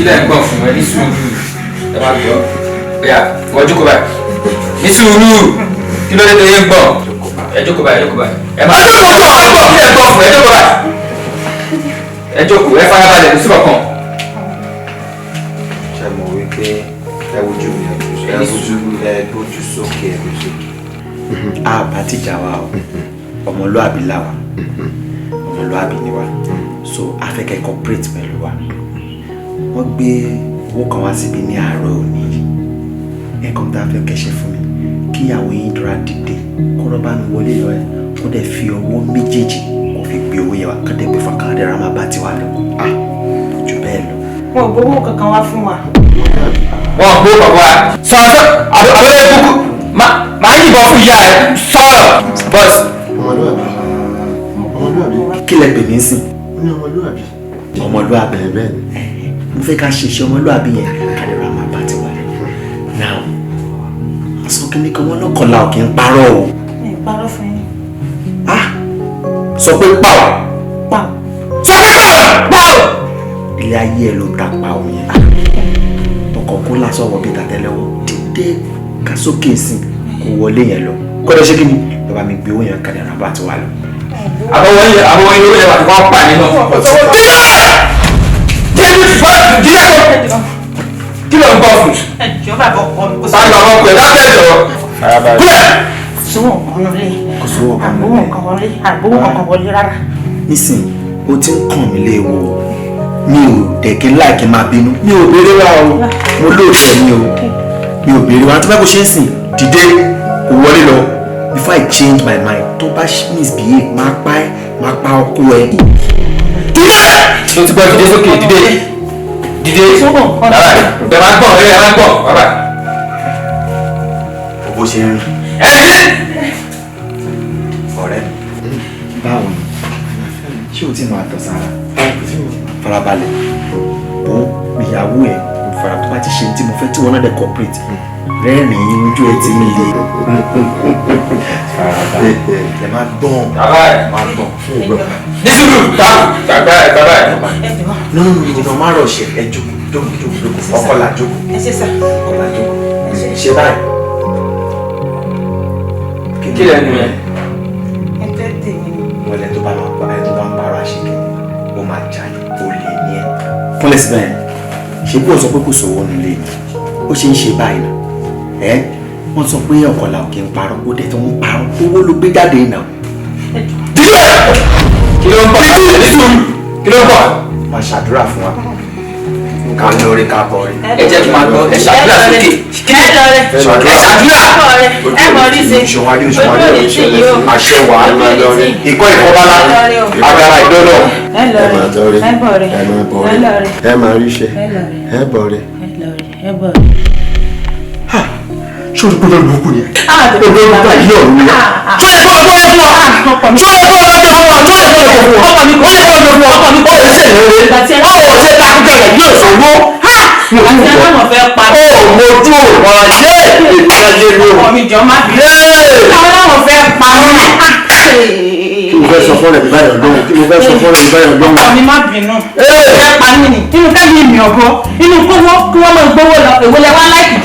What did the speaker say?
lẹ́ ń gbọ́ fún ẹ ní sùúrù ẹ máa gbọ́ bóyá wọ́n jókòó báyìí ní sùúrù kí ló dé tó yẹ ń gbọ́ ẹ jókòó báyìí ẹ máa jókòó kí lẹ́ ń gbọ́ fún ẹ jókòó báyìí ẹ jókòó ẹ farabalẹ̀ ní síbọ̀ kan. ṣe mọ̀ wípé ẹ wojú mi ẹ gbójú sókè ẹ gbójú sókè. àbá tìjà wa o ọmọlúàbí làwà ọmọlúàbí ni wa so afẹ́kẹ́ cooperate pẹ̀lú wa wọ́n gbé owó kan wá síbi ní àárọ̀ òní ẹ̀kan tá a fẹ́ kẹ́ṣẹ́ fún mi kí àwọn yín dúrà dìde kó lọ́ bá mi wọlé lọ ẹ̀ kó dẹ̀ fi ọwọ́ méjèèjì kó fi gbé owó yẹn wá kó dẹ̀ gbé fún akadẹ́rà má bá tiwa lọ jù bẹ́ẹ̀ lọ. wọn ò gbowó kankan wá fún wa. wọn ò gbowó kankan wá sọ̀rọ̀ àbẹ̀rẹ̀ kúkú máa yìnbọn fún ìyá ẹ sọ̀rọ̀ bọ́s. ọmọlúwàbí. kí lẹ pè mí sìn. ní ọmọlúwàbí. ọmọlúwàbí bẹ́ẹ̀ mo fẹ́ ká ṣe iṣẹ́ ọmọlúwàbí yẹn kádẹ́rà má bá tiwa lọ. now sọ kí ni kí wọn lọ́kọ̀ọ́lá ò kí ń parọ́ o. mi ì parọ́ fún yín. sọ pé pàwọ́. pàwọ́. sọ pé pàwọ́. ilé ayé ẹ ló ta pa òun yẹn. ọkọ̀ kó lásán wọ bí tàtẹ́lẹ́wọ́ dídé ká sókè sí kó wọlé yẹn lọ. kọ́dọ̀ ṣé kí ni bàbá mi gbé owó yẹn kádẹ́rà bá tiwa lọ. àbọ̀wọ̀ ilé owó yẹn wà kó pa nínú. kí ló ń bọ̀ fún. ẹ jọ̀ọ́ bàbá ọkọ mi kò sí. sáà lọ́wọ́ pé lábẹ́ ìjọ. kúlẹ̀. sówó kan wọlé kò sówó kan àgbówó kan wọlé àgbówó kan wọlé rárá. nísìnyí o ti ń kàn mí léèwọ̀ mi ò dẹ̀kí láìkí máa bínú mi ò béèrè wá o mo lóòótọ́ mi ò béèrè wá tó bá kó ṣe ń sìn dìde kò wọlé lọ before I change my mind tó bá misbehave máa pa ọkọ ẹ. dìde. ló ti gbọ́ dìde sókè dìde bàbá ẹ máa gbọ́ bàbá. bó ṣe ń rìn. ọ̀rẹ́ báwo ni ṣé o ti máa tọ̀ sára farabalẹ̀ bó ìyàwó ẹ̀ fara tó bá ti ṣe tí mo fẹ́ tí wọ́n náà dẹ̀ cooperate rẹ́rìn-ín ojú ẹ̀ ti mi le farabalẹ̀ ẹ̀ máa gbọ́n máa gbọ́n. nísìlú bàbá ẹ. no má rọ̀ ṣe ẹ jókòó ọkọlà jókòó ọkọlà jókòó ṣe báyìí. kí lẹ́nu yẹn. ẹjọ́ tèmi ni. wọlé tó bá máa pa ẹ tó bá ń bára ṣe kí ó máa jalè ó lè ní ẹ. fúnlẹ̀ síbẹ̀ yẹn ṣé bí o sọ pé kò sówó nílé ni ó ṣe ń ṣe báyìí náà ẹ wọ́n sọ pé ọ̀kọ̀là ò kí ń parọ́ ó dẹ̀ tó ń parọ́ owó ló gbé jáde náà. díẹ̀ kí ló ń bọ̀ kí ló ń bọ̀. máa ṣàdúrà fún wa ká lórí ká bọ̀ rí. ẹ jẹ́ kí n máa gbọ́ ẹ ṣàdúrà sókè. ẹ ṣàdúrà. ẹ mọ̀ rí sí. ìṣòwádìí àṣẹ wà á ikọ́ ìfọ́bálá agara ìdọ́nà. ẹ máa tọrẹ ẹ máa bọrẹ ẹ máa ríṣẹ ẹ bọrẹ. ṣé o ti gbọ́dọ̀ lóko yẹn. olórí bá yí ọ̀run yẹn. tó yẹ kó o gbọ́dọ̀ fún wa tó yẹ kó o gbọ́dọ̀ fún wa tó yẹ kó o gbọ́dọ̀ fún wa ó yẹ kó o gbọ́dọ̀ fún wa ó yẹ ṣe lóore ó ṣe ta kíkẹ́ rẹ̀ yóò ṣòwò. àti ẹ máa fẹ́ pa. ó mojú wọn lé ìtàgé ló. ọmọ mi jọ má bí. àwọn náà fẹ́ pa mí. kí mo fẹ́ sọ fọ́nrẹ́ mi báyọ̀ lọ́wọ́ kí mo fẹ́ sọ fọ́nrẹ́ mi báyọ̀ lọ́wọ́. ọmọ mi má bínú. ẹ pa mí ni inú kẹ́mi ìmì ọ̀gọ́ inú kówó kí wọ́n máa gbówó lọ èwo lẹ wá láìpẹ́.